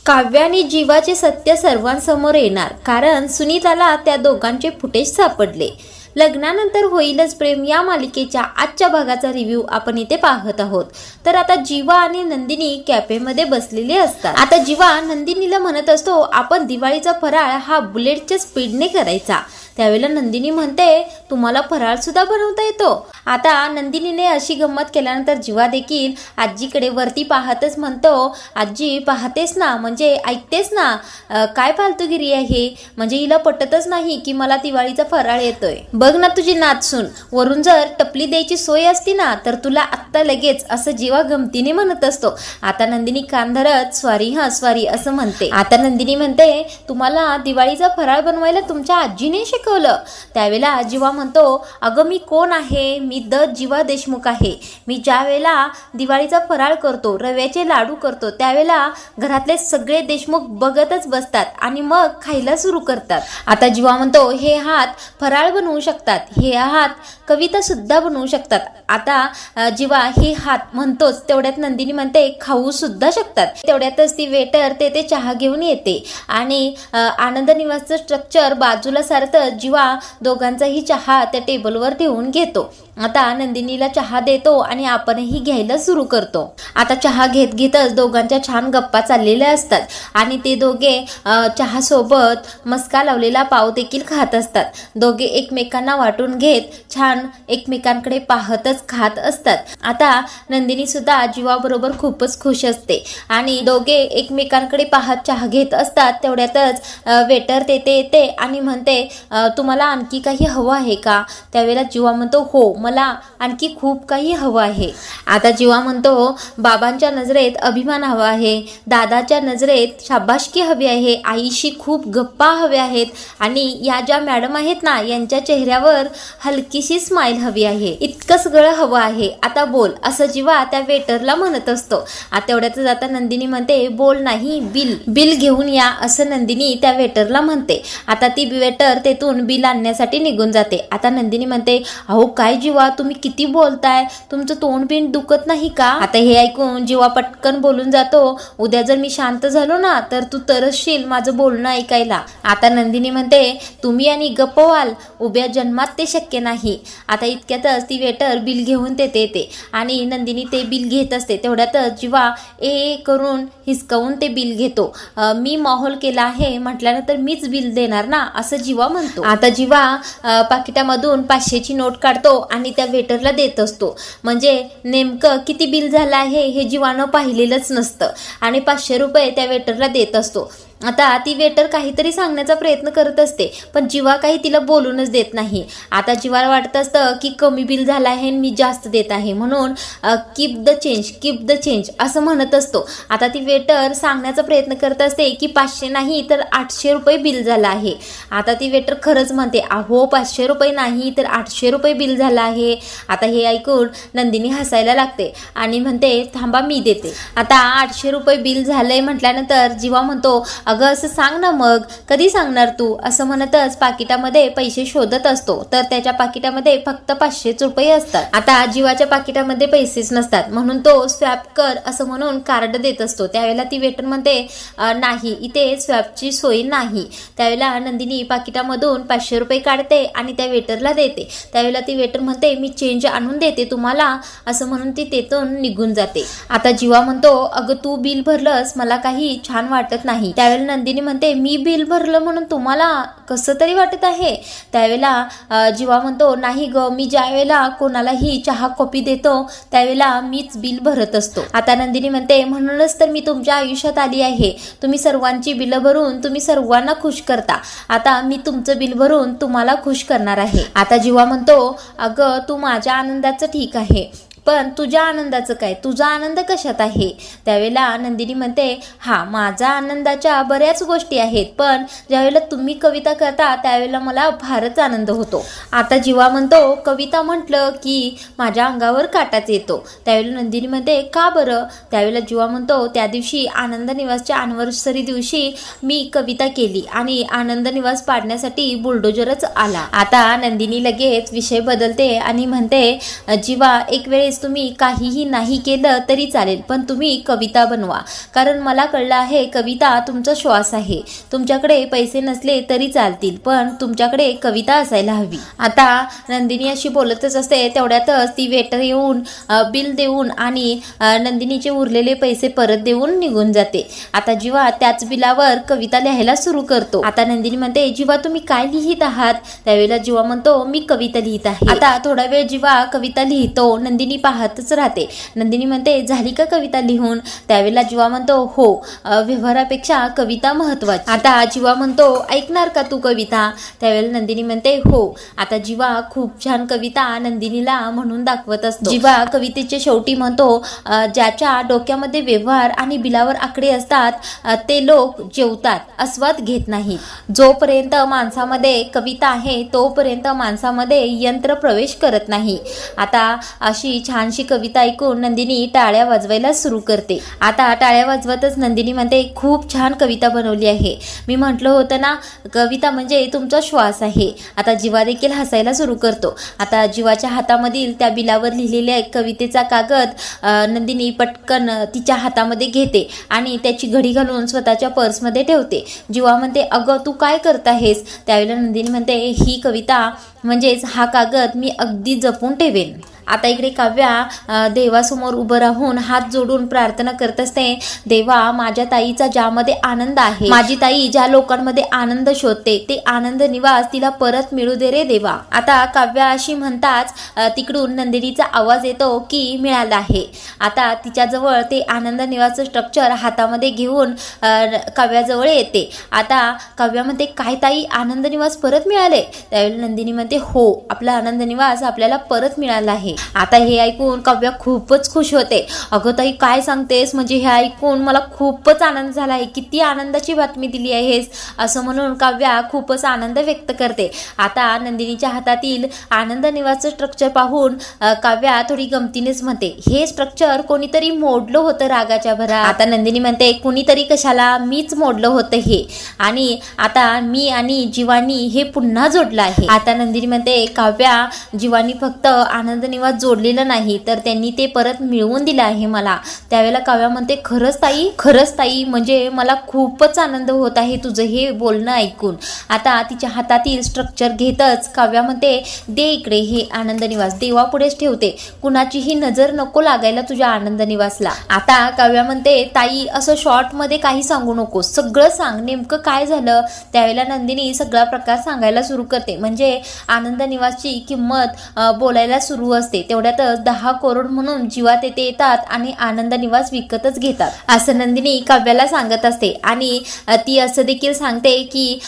काव्य आणि जीवाचे सत्य सर्वांसमोर येणार, कारण सुनीताला त्या दोघांचे फुटेज सापडले. लग्नानंतर होईलच प्रेम या मालिकेच्या आजच्या भागाचा रिव्ह्यू आपण इथे पाहत आहोत. तर आता जीवा आणि नंदिनी कॅफेमध्ये बसलेले असतात. आता जीवा नंदिनीला म्हणत असतो, आपण दिवाळीचा फराळ हा बुलेटच्या स्पीडने करायचा. त्यावेळेला नंदिनी म्हणते, तुम्हाला फराळ सुद्धा बनवता येतो. आता नंदिनीने अशी गंमत केल्यानंतर जीवा देखील आजीकडे वरती पाहतच म्हणतो, आजी पाहतेस ना, म्हणजे ऐकतेस ना, काय फालतूगिरी आहे. म्हणजे हिला पटतच नाही की मला दिवाळीचा फराळ येतोय. बघ ना तुझी नाचसून, वरून जर टपली द्यायची सोय असती ना तर तुला आत्ता लगेच, असं जीवा गमतीने म्हणत असतो. आता नंदिनी कान धरत स्वारी हा स्वारी असं म्हणते. आता नंदिनी म्हणते, तुम्हाला दिवाळीचा फराळ बनवायला तुमच्या आजीने शिकवलं. त्यावेळेला जीवा म्हणतो, अगं मी कोण आहे, मी जीवा देशमुख आहे. मी ज्या वेळेला दिवाळीचा फराळ करतो, रव्याचे लाडू करतो, त्यावेळेला घरातले सगळे देशमुख बघतच बसतात आणि मग खायला सुरू करतात. आता जीवा म्हणतो, हे हात फराळ बनवू शकतात, हे हात कविता सुद्धा बनवू शकतात. आता जीवा हे हात म्हणतोच, तेवढ्यात नंदिनी म्हणते खाऊ सुद्धा शकतात. तेवढ्यातच ती वेटर ते चहा घेऊन येते आणि आनंद निवासचं स्ट्रक्चर बाजूला सारतं जीवा दोघांचाही चहा त्या टेबलवर ठेवून घेतो. आता नंदिनीला चहा देतो आणि आपणही घ्यायला सुरू करतो. आता चहा घेत घेतच दोघांच्या छान गप्पा चाललेल्या असतात आणि ते दोघे चहा सोबत मस्का लावलेला पाव देखील खात असतात. दोघे एकमेकांना वाटून घेत छान एकमेकांकडे पाहतच खात असतात. आता नंदिनी सुद्धा जीवाबरोबर खूपच खुश असते आणि दोघे एकमेकांकडे पाहत चहा घेत असतात. तेवढ्यातच वेटर तेथे येते आणि म्हणते, तुम्हाला आणखी काही हवं आहे का. त्यावेळेला जीवा म्हणतो, हो मला आणखी खूप काही हवं आहे. आता जीवा म्हणतो, बाबांच्या नजरेत अभिमान हवा आहे, दादाच्या नजरेत शाबासकी हवी आहे, आईशी खूप गप्पा हव्या आहेत आणि या ज्या मॅडम आहेत ना यांच्या चेहऱ्यावर हलकीशी स्माइल हवी आहे. इतकं सगळं हवं आहे, आता बोल, असं जीवा त्या वेटरला म्हणत असतो. तेवढ्यातच आता नंदिनी म्हणते, बोल नाही बिल घेऊन या, असं नंदिनी त्या वेटरला म्हणते. आता ती वेटर तेथून बिल आणण्यासाठी निघून जाते. आता नंदिनी म्हणते, अहो काय जीवा तुम्ही किती बोलताय, तुमचं तोंड बिन दुखत नाही का. आता हे ऐकून जीवा पटकन बोलून जातो, उद्या जर मी शांत झालो ना तर तू तरसशील माझं बोलणं ऐकायला. आता नंदिनी म्हणते, तुम्ही आणि गप्प व्हाल, उभ्या जन्मात ते शक्य नाही. आता इतक्यातच ती वेटर बिल घेऊन येते आणि नंदिनी ते बिल घेत असते. तेवढ्यातच जीवा करून हिसकावून ते बिल घेतो. मी माहोल केला आहे म्हटल्यानंतर मीच बिल देणार ना, असं जीवा म्हणतो. आता जीवा पाकिटामधून 500ची नोट काढतो आणि त्या वेटरला देत असतो. म्हणजे नेमकं किती बिल झालं आहे हे जीवानं पाहिलेलंच नसतं आणि 500 रुपये त्या वेटरला देत असतो. आता ती वेटर काहीतरी सांगण्याचा प्रयत्न करत असते पण जीवा काही तिला बोलूनच देत नाही. आता जीवाला वाटत असतं की कमी बिल झालं आहे मी जास्त देत आहे, म्हणून कीप द चेंज असं म्हणत असतो. आता ती वेटर सांगण्याचा प्रयत्न करत असते की 500 नाही तर 800 रुपये बिल झालं आहे. आता ती वेटर खरंच म्हणते, अहो 500 रुपये नाही तर 800 रुपये बिल झालं आहे. आता हे ऐकून नंदिनी हसायला लागते आणि म्हणते, थांबा मी देते. आता 800 रुपये बिल झालंय म्हटल्यानंतर जीवा म्हणतो, अगं असं सांग ना, मग कधी सांगणार तू, असं म्हणतच पाकिटामध्ये पैसे शोधत असतो. तर त्याच्या पाकिटामध्ये फक्त 500 रुपये असतात. आता जीवाच्या पाकिटामध्ये पैसेच नसतात म्हणून तो स्वॅप कर असं म्हणून कार्ड देत असतो. त्यावेळेला ती वेटर म्हणते, नाही इथे स्वॅपची सोय नाही. त्यावेळेला नंदिनी पाकिटामधून 500 रुपये काढते आणि त्या वेटरला देते. त्यावेळेला ती वेटर म्हणते, मी चेंज आणून देते तुम्हाला, असं म्हणून ती तेथून निघून जाते. आता जीवा म्हणतो, अगं तू बिल भरलंस मला काही छान वाटत नाही. त्यावेळेला नंदिनी म्हणते, मी बिल भरलं म्हणून तुम्हाला कसं तरी वाटत आहे. त्यावेळेला जीवा म्हणतो, नाही ग, मी ज्या वेळेला कोणालाही चहा कॉफी देतो त्यावेळेला मीच बिल भरत असतो. आता नंदिनी म्हणते, म्हणूनच तर मी तुमच्या आयुष्यात आली आहे. तुम्ही सर्वांची बिल भरून तुम्ही सर्वांना खुश करता. आता मी तुमचं बिल भरून तुम्हाला खुश करणार आहे. आता जीवा म्हणतो, अगं तू माझ्या आनंदाचं ठीक आहे पण तुझ्या आनंदाचं काय, तुझा आनंद कशात आहे. त्यावेळेला नंदिनी म्हणते, हा माझा आनंदाच्या बऱ्याच गोष्टी आहेत पण ज्यावेळेला तुम्ही कविता करता त्यावेळेला मला फारच आनंद होतो. आता जीवा म्हणतो, कविता म्हटलं की माझ्या अंगावर काटाच येतो. त्यावेळेला नंदिनी म्हणते, का बरं. त्यावेळेला जीवा म्हणतो, त्या दिवशी आनंद निवासच्या अॅनिव्हर्सरी दिवशी मी कविता केली आणि आनंद निवास पाडण्यासाठी बुलडोजरच आला. आता नंदिनी लगेच विषय बदलते आणि म्हणते, जीवा एक वेळेस वेळेस तुम्ही काहीही नाही केलं तरी चालेल, पण तुम्ही कविता बनवा, कारण मला कळलं आहे कविता तुमचा श्वास आहे. तुमच्याकडे पैसे नसले तरी चालतील, पण तुमच्याकडे कविता असायला हवी. आता नंदिनी अशी बोलतच असते, तेवढ्यातच ती वेटर येऊन बिल देऊन आणि नंदिनीचे उरलेले पैसे परत देऊन निघून जाते. आता जीवा त्याच बिलावर कविता लिहायला सुरू करतो. आता नंदिनी म्हणते, जीवा तुम्ही काय लिहित आहात? त्यावेळेला जीवा म्हणतो, मी कविता लिहित आहे. आता थोडा वेळ जीवा कविता लिहितो, नंदिनी पाहतच राहते. नंदिनी म्हणते, झाली का कविता लिहून? त्यावेळेला जीवा म्हणतो, हो, व्यवहारापेक्षा कविता महत्वाची. आता जीवा म्हणतो, ऐकणार का तू कविता? त्यावेळेला नंदिनी म्हणते, हो. आता जीवा खूप छान कविता नंदिनीला म्हणून दाखवत असतो. जीवा कवितेच्या शेवटी म्हणतो, ज्याच्या डोक्यामध्ये व्यवहार आणि बिलावर आकडे असतात ते लोक जेवतात, आस्वाद घेत नाही. जोपर्यंत माणसामध्ये कविता आहे तोपर्यंत माणसामध्ये यंत्र प्रवेश करत नाही. आता अशी छानशी कविता ऐकून नंदिनी टाळ्या वाजवायला सुरू करते. आता टाळ्या वाजवतच नंदिनी म्हणते, खूप छान कविता बनवली आहे. मी म्हटलं होतं ना, कविता म्हणजे तुमचा श्वास आहे. आता जीवा देखील हसायला सुरू करतो. आता जीवाच्या हातामधील त्या बिलावर लिहिलेल्या कवितेचा कागद नंदिनी पटकन तिच्या हातामध्ये घेते आणि त्याची घडी घालून स्वतःच्या पर्समध्ये ठेवते. जीवा म्हणते, अगं तू काय करत आहेस? त्यावेळेला नंदिनी म्हणते, ही कविता म्हणजेच हा कागद मी अगदी जपून ठेवेन. आता इकडे काव्या देवासमोर उभं राहून हात जोडून प्रार्थना करत असते, देवा माझ्या ताईचा ज्यामध्ये आनंद आहे, माझी ताई ज्या लोकांमध्ये आनंद शोधते ते आनंद निवास तिला परत मिळू दे रे देवा. आता काव्या अशी म्हणताच तिकडून नंदिनीचा आवाज येतो की मिळाला आहे. आता तिच्याजवळ ते आनंद निवासचं स्ट्रक्चर हातामध्ये घेऊन काव्याजवळ येते. आता काव्या म्हणते, काय ताई आनंद निवास परत मिळाले? त्यावेळी नंदिनी म्हणते, हो, आपला आनंद निवास आपल्याला परत मिळाला आहे. आता हे ऐकून काव्या खूपच खुश होते. अगं ताई काय सांगतेस, म्हणजे हे ऐकून मला खूपच आनंद झाला आहे, किती आनंदाची बातमी दिली आहेस, असं म्हणून काव्या खूपच आनंद व्यक्त करते. आता नंदिनीच्या हातातील आनंद निवासचं स्ट्रक्चर पाहून काव्या थोडी गमतीनेच म्हणते, हे स्ट्रक्चर कोणीतरी मोडलं होतं रागाच्या भरात. आता नंदिनी म्हणते, कुणीतरी कशाला, मीच मोडलं होतं हे, आणि आता मी आणि जीवानी हे पुन्हा जोडलं आहे. आता नंदिनी म्हणते, काव्या जीवानी फक्त आनंद निवास जोडलेलं नाही तर त्यांनी ते परत मिळवून दिलं आहे मला. त्यावेळेला काव्या म्हणते, खरंच ताई, म्हणजे मला खूपच आनंद होत आहे तुझं हे बोलणं ऐकून. आता तिच्या हातातील स्ट्रक्चर घेतच काव्या म्हणते, दे इकडे हे आनंद निवास, देवापुढेच ठेवते, कुणाचीही नजर नको लागायला तुझ्या आनंद निवासला. आता काव्या म्हणते, ताई असं शॉर्ट मध्ये काही सांगू नको, सगळं सांग, नेमकं काय झालं? त्यावेळेला नंदिनी सगळा प्रकार सांगायला सुरू करते. म्हणजे आनंद निवासची किंमत बोलायला सुरू असते. तेवढ्यातच 10 करोड म्हणून जीवा तेथे येतात आणि आनंद निवास विकतच घेतात, असं नंदिनी काव्याला सांगत असते. आणि ती असं देखील सांगते की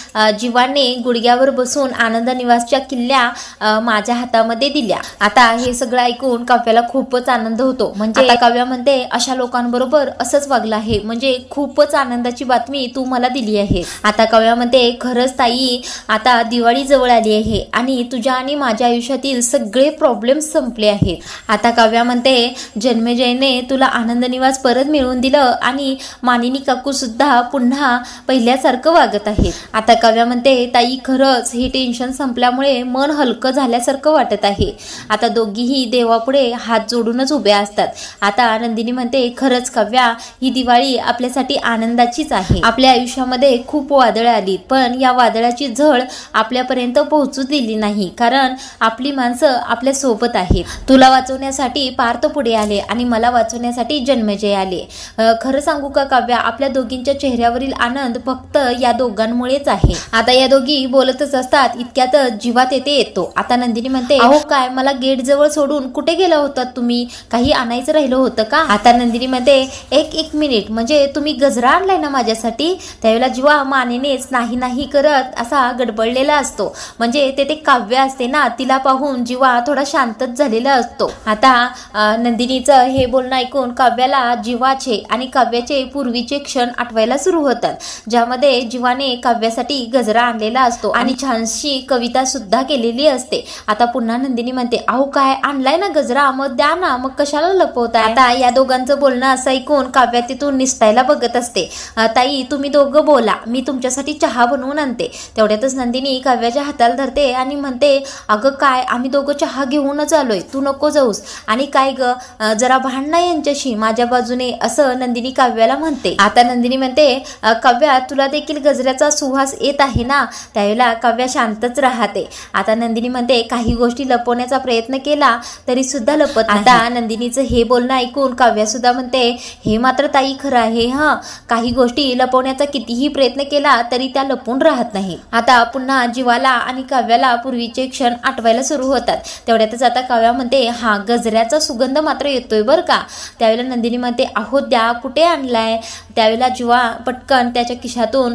जीवाने गुडघ्यावर बसून आनंद निवासच्या किल्ल्या माझ्या हातामध्ये दिल्या. आता हे सगळं ऐकून काव्याला खूपच आनंद होतो. म्हणजे काव्या म्हणते, अशा लोकांबरोबर असंच वागलं आहे, म्हणजे खूपच आनंदाची बातमी तू मला दिली आहे. आता काव्या म्हणते, खरंच ताई आता दिवाळी जवळ आली आहे आणि तुझ्या आणि माझ्या आयुष्यातील सगळे प्रॉब्लेम संपले आहेत. आता काव्या म्हणते, जन्मेजयने तुला आनंद निवास परत मिळवून दिलं आणि मानिनी काकू सुद्धा पुन्हा पहिल्यासारखं वागत आहेत. आता काव्या म्हणते, ताई खरंच हे टेन्शन संपल्यामुळे मन हलकं झाल्यासारखं वाटत आहे. आता दोघीही देवापुढे हात जोडूनच उभ्या असतात. आता नंदिनी म्हणते, खरंच काव्या ही दिवाळी आपल्यासाठी आनंदाचीच आहे. आपल्या आयुष्यामध्ये खूप वादळं आली, पण या वादळाची झळ आपल्यापर्यंत पोहोचू दिली नाही, कारण आपली माणसं आपल्या सोबत आहेत. तुला वाचवण्यासाठी पार्थ पुढे आले आणि मला वाचवण्यासाठी जन्मेजय आले. खरं सांगू का काव्या, आपल्या दोघींच्या चेहऱ्यावरील आनंद फक्त या दोघांमुळेच आहे. आता या दोघी बोलतच असतात, इतक्यातच जीवा तेथे येतो. आता नंदिनी म्हणते, अहो काय, मला गेट जवळ सोडून कुठे गेला होतात तुम्ही? काही आणायचं राहिलं होतं का? आता नंदिनी म्हणते, एक मिनिट, म्हणजे तुम्ही गजरा आणलाय ना माझ्यासाठी? त्यावेळेला जीवा मानेनेच नाही करत असा गडबडलेला असतो. म्हणजे तेथे काव्य असते ना, तिला पाहून जीवा थोडा शांतच झालेला असतो. आता नंदिनीचं हे बोलणं ऐकून काव्याला जीवाचे आणि काव्याचे पूर्वीचे क्षण आठवायला सुरू होतात, ज्यामध्ये जीवाने काव्यासाठी गजरा आणलेला असतो आणि छानशी कविता सुद्धा केलेली असते. आता पुन्हा नंदिनी म्हणते, अहो काय आणलाय ना गजरा, मग द्या ना, मग कशाला लपवताय? आता या दोघांचं बोलणं असं ऐकून काव्या तिथून निसटायला बघत असते. ताई तुम्ही दोघं बोला, मी तुमच्यासाठी चहा बनवून आणते. तेवढ्यातच नंदिनी काव्याच्या हाताला धरते आणि म्हणते अगं काय आम्ही दोघं चहा घेऊनच आलोय, तू नको जाऊस. आणि काय ग जरा भांडणं यांच्याशी माझ्या बाजूने, असं नंदिनी काव्याला म्हणते. आता नंदिनी म्हणते काव्या तुला देखील गजऱ्याचा सुवास येत आहे ना. त्यावेळेला काव्या शांतच राहते. आता नंदिनी म्हणते काही गोष्टी लपवण्याचा प्रयत्न केला तरी सुद्धा लपत नाही. आता नंदिनीचं हे बोलणं ऐकून काव्या सुद्धा म्हणते हे मात्र ताई खरं आहे हा, काही गोष्टी लपवण्याचा कितीही प्रयत्न केला तरी त्या लपून राहत नाही. आता पुन्हा जीवाला आणि काव्याला पूर्वीचे क्षण आठवायला सुरू होतात. तेवढ्यातच आता काव्या म्हणते हा गजऱ्याचा सुगंध मात्र येतोय बर का. त्यावेळेला नंदिनी म्हणते अहो द्या, कुठे आणलाय. त्यावेळेला जीवा पटकन त्याच्या खिशातून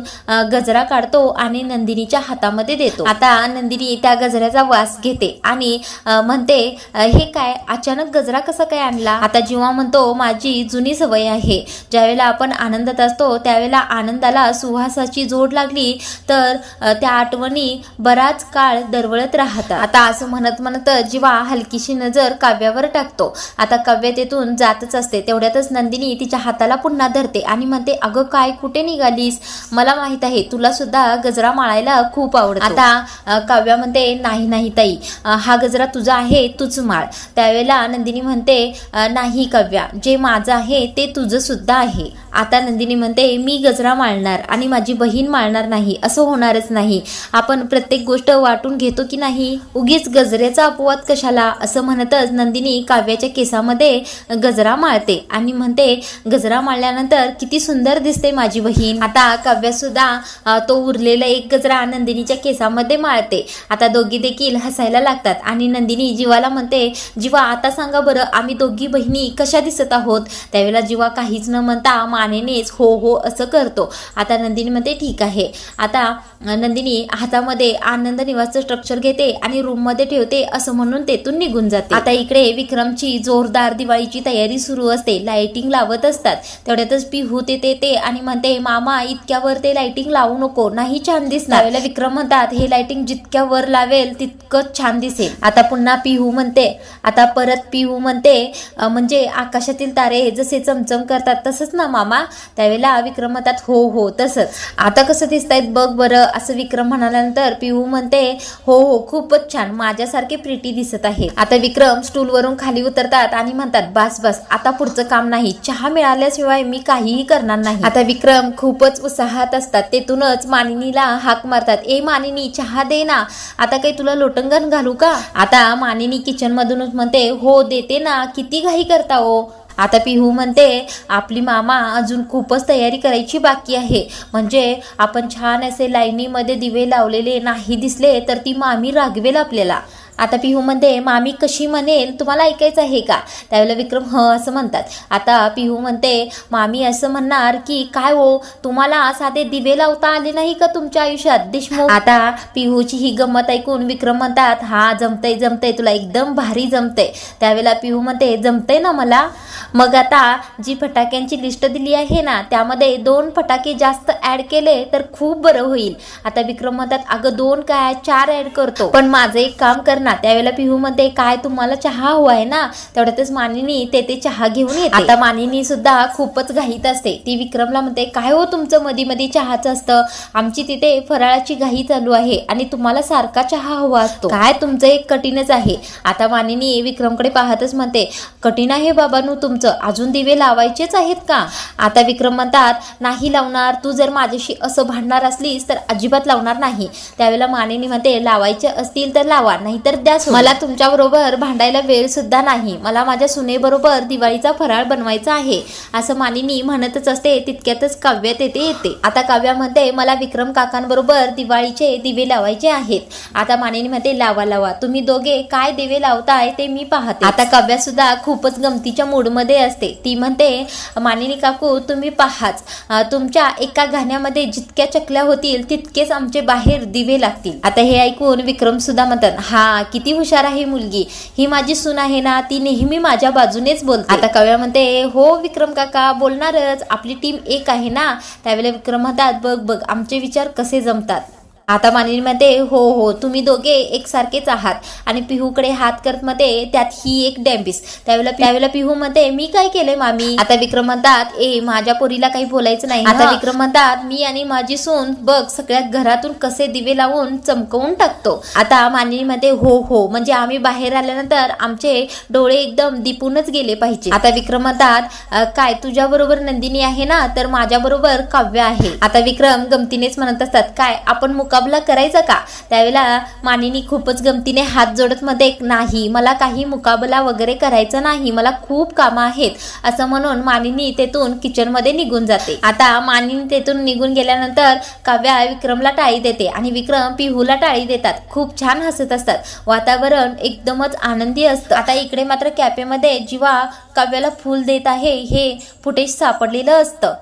गजरा काढतो आणि नंदिनीच्या हातामध्ये देतो. आता नंदिनी त्या गजऱ्याचा वास घेते आणि म्हणते हे काय अचानक गजरा कसा काय आणला. आता जीवा म्हणतो माझी जुनी सवय आहे, ज्यावेळेला आपण आनंदात असतो त्यावेळेला आनंदाला सुवासाची जोड लागली तर त्या आठवणी बराच काळ दरवळत राहतात. आता असं म्हणत म्हणत जीवा हलकीशी नजर काव्यावर टाकतो. आता काव्य तेथून जातच असते. तेवढ्यातच नंदिनी तिच्या हाताला पुन्हा धरते आणि म्हणते अगं काय कुठे निघालीस, मला माहित आहे तुला सुद्धा गजरा माळायला खूप आवडतो. आता काव्या म्हणते नाही नाही ताई, हा गजरा तुझा आहे, तूच माळ. त्यावेळेला नंदिनी म्हणते नाही काव्या, जे माझं आहे ते तुझं सुद्धा आहे. आता नंदिनी म्हणते मी गजरा माळणार आणि माझी बहीण माळणार नाही, असं होणारच नाही. आपण प्रत्येक गोष्ट वाटून घेतो की नाही, उगीच गजऱ्याचा अपवाद कशाला, असं म्हणतच नंदिनी काव्याच्या केसामध्ये गजरा माळते आणि म्हणते गजरा माळल्यानंतर किती सुंदर दिसते माझी बहीण. आता काव्या सुद्धा तो उरलेला एक गजरा नंदिनीच्या केसामध्ये माळते. आता दोघी देखील हसायला लागतात आणि नंदिनी जीवाला म्हणते जीवा आता सांगा बरं आम्ही दोघी बहिणी कशा दिसत आहोत. त्यावेळेला जीवा काहीच न म्हणता मानेनेच हो हो असं करतो. आता नंदिनी म्हणते ठीक आहे. आता नंदिनी हातामध्ये आनंद निवासचं स्ट्रक्चर घेते आणि रूम मध्ये ठेवते असं म्हणून तेथून निघून जाते. आता इकडे विक्रमची जोरदार दिवाळीची तयारी सुरू असते. लाइटिंग लावत असतात. तेवढ्यातच पिहू ते आणि म्हणते मामा इतक्यावर ते लाइटिंग लावू नको, नाही छान दिसणार. त्यावेळेला विक्रम म्हणतात हे लाइटिंग जितक्या वर लावेल तितकंच छान दिसेल. आता पुन्हा पिहू म्हणते, आता परत पिहू म्हणते म्हणजे आकाशातील तारे जसे चमचम करतात तसंच ना मामा. त्यावेळेला विक्रम म्हणतात हो हो तसंच. आता कसं दिसतायत बघ बरं, असं विक्रम म्हणाल्यानंतर पिहू म्हणते हो हो खूपच छान, माझ्यासारखे प्रिटी दिसत आहे. आता विक्रम स्टूलवरून खाली उतरतात आणि म्हणतात बस बस आता पुढचं काम नाही, चहा मिळाल्याशिवाय मी काहीही करणार नाही. आता विक्रम खूपच उत्साहात असतात. तेथूनच मानिनीला हाक मारतात, ए मानिनी चहा दे ना, आता काही तुला लोटंगण घालू का. आता मानिनी किचन मधूनच म्हणते हो देते ना, किती घाई करता हो. आता पिहू म्हणते आपली मामा अजून खूपच तयारी करायची बाकी आहे, म्हणजे आपण छान असे लाईनीमध्ये दिवे लावलेले नाही दिसले तर ती मामी रागवेल आपल्याला. आता पिहू म्हणते मामी कशी म्हणेल तुम्हाला ऐकायचं आहे का. त्यावेळेला विक्रम असं म्हणतात. आता पिहू म्हणते मामी असं म्हणणार की काय हो तुम्हाला साधे दिवे लावता आले नाही का तुमच्या आयुष्यात देशमुख. आता पिहूची ही गंमत ऐकून विक्रम म्हणतात हा जमतय जमतय, तुला एकदम भारी जमतय. त्यावेळेला पिहू म्हणते जमतय ना मला. मग आता जी फटाक्यांची लिस्ट दिली आहे ना त्यामध्ये 2 फटाके जास्त ऍड केले तर खूप बरं होईल. आता विक्रम म्हणतात अगं 2 काय 4 ऍड करतो, पण माझं एक काम कर ना. त्यावेळेला पिहू म्हणते काय तुम्हाला चहा हवा आहे ना. तेवढ्यातच मानिनी ते चहा घेऊन येते. आता मानिनी सुद्धा खूपच घाईत असते. ती विक्रमला म्हणते काय हो तुमचं मध्ये मध्ये चहाचं असतं, आमची तिथे फराळाची घाई चालू आहे आणि तुम्हाला सारखा चहा हवा असतो, काय तुमचं एक कठीणच आहे. आता मानिनी विक्रमकडे पाहतच म्हणते कठीण आहे बाबांनो तुमचं, अजून दिवे लावायचेच आहेत का. आता विक्रम म्हणतात नाही लावणार, तू जर माझ्याशी असं भांडणार असलीस तर अजिबात लावणार नाही. त्यावेळेला मानिनी म्हणते लावायचे असतील तर लावा, नाहीतर द्या, मला तुमच्या बरोबर भांडायला वेळ सुद्धा नाही, मला माझ्या सुनेबरोबर दिवाळीचा फराळ बनवायचा आहे असं मानिनी म्हणतच असते. तितक्यातच काव्या तेथे येते. आता काव्या म्हणते मला विक्रम काकांबरोबर दिवाळीचे दिवे लावायचे आहेत. आता मानिनी म्हणते लावा लावा, तुम्ही दोघे काय दिवे लावताय ते मी पाहते. आता काव्या सुद्धा खूपच गमतीच्या मूड मध्ये असते. ती म्हणते मानिनी काकू तुम्ही पाहाच, तुमच्या एका गाण्यामध्ये जितक्या चकल्या होतील तितकेच आमचे बाहेर दिवे लागतील. आता हे ऐकून विक्रम सुद्धा म्हणतात हा किती हुशार आहे मुलगी, ही माझी सून आहे ना, ती नेहमी माझ्या बाजूनेच बोलते. आता काव्या म्हणते हो विक्रम काका बोलणारच, आपली टीम एक आहे ना. त्यावेळेला विक्रम म्हणतात बघ बघ आमचे विचार कसे जमतात. आता मानिनी म्हणते हो तुम्ही दोघे एकसारखेच आहात आणि पिहूकडे हात करत मध्ये त्यात ही एक डॅम्बिस. त्यावेळेला पिहू म्हणते मी काय केलंय मामी. आता विक्रम म्हणतात माझ्या पोरीला काही बोलायचं नाही. आता विक्रम म्हणतात मी आणि माझी सून बघ सगळ्या घरातून कसे दिवे लावून चमकवून टाकतो. आता मानिनी म्हणते हो म्हणजे आम्ही बाहेर आल्यानंतर आमचे डोळे एकदम दिपूनच गेले पाहिजे. आता विक्रम म्हणतात काय तुझ्या बरोबर नंदिनी आहे ना, तर माझ्या बरोबर काव्य आहे. आता विक्रम गमतीनेच म्हणत असतात काय आपण मुकाबला करायचा का. त्यावेळेला मानिनी खूपच गमतीने हात जोडत मध्ये नाही मला काही मुकाबला वगैरे करायचा नाही, मला खूप कामं आहेत असं म्हणून मानिनी तेथून किचन मध्ये निघून जाते. आता मानिनी तेथून निघून गेल्यानंतर काव्या विक्रमला टाळी देते आणि विक्रम पिहूला टाळी देतात. खूप छान हसत असतात. वातावरण एकदमच आनंदी असतं. आता इकडे मात्र कॅफेमध्ये जीवा काव्याला फूल देत आहे हे फुटेज सापडलेलं असतं.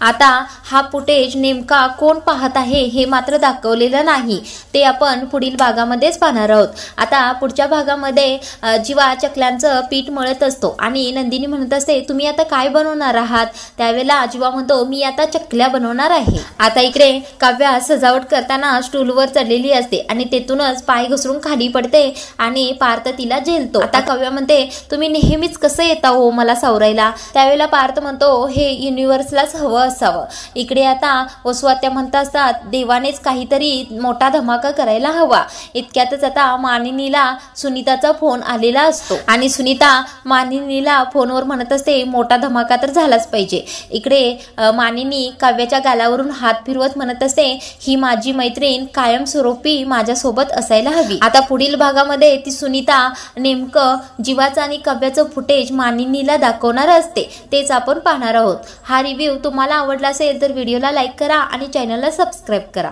आता हा फुटेज नेमका कोण पाहत आहे हे मात्र दाखवलेलं नाही, ते आपण पुढील भागामध्येच पाहणार आहोत. आता पुढच्या भागामध्ये जीवा चकल्यांचं पीठ मळत असतो आणि नंदिनी म्हणत असते तुम्ही आता काय बनवणार आहात. त्यावेळेला जीवा म्हणतो मी आता चकल्या बनवणार आहे. आता इकडे काव्या सजावट करताना स्टूलवर चढलेली असते आणि तेथूनच पाय घसरून खाली पडते आणि पार्थ तिला झेलतो. आता काव्या म्हणते तुम्ही नेहमीच कसं येता हो मला सावरायला. त्यावेळेला पार्थ म्हणतो हे युनिव्हर्सलाच हवं असावं. इकडे आता वसुआत्या म्हणत असतात देवानेच काहीतरी मोठा धमाका करायला हवा. इतक्यातच आता मानिनीला सुनीताचा फोन आलेला असतो आणि सुनीता मानिनीला फोनवर म्हणत असते मोठा धमाका तर झालाच पाहिजे. इकडे मानिनी काव्याच्या गालावरून हात फिरवत म्हणत असते ही माझी मैत्रीण कायमस्वरूपी माझ्यासोबत असायला हवी. आता पुढील भागामध्ये ती सुनीता नेमकं जीवाचं आणि काव्याचं फुटेज मानिनीला दाखवणार असते, तेच आपण पाहणार आहोत. हा रिव्ह्यू तुम्हाला आवडला असेल तर व्हिडिओला लाईक करा आणि चॅनलला सबस्क्राईब करा.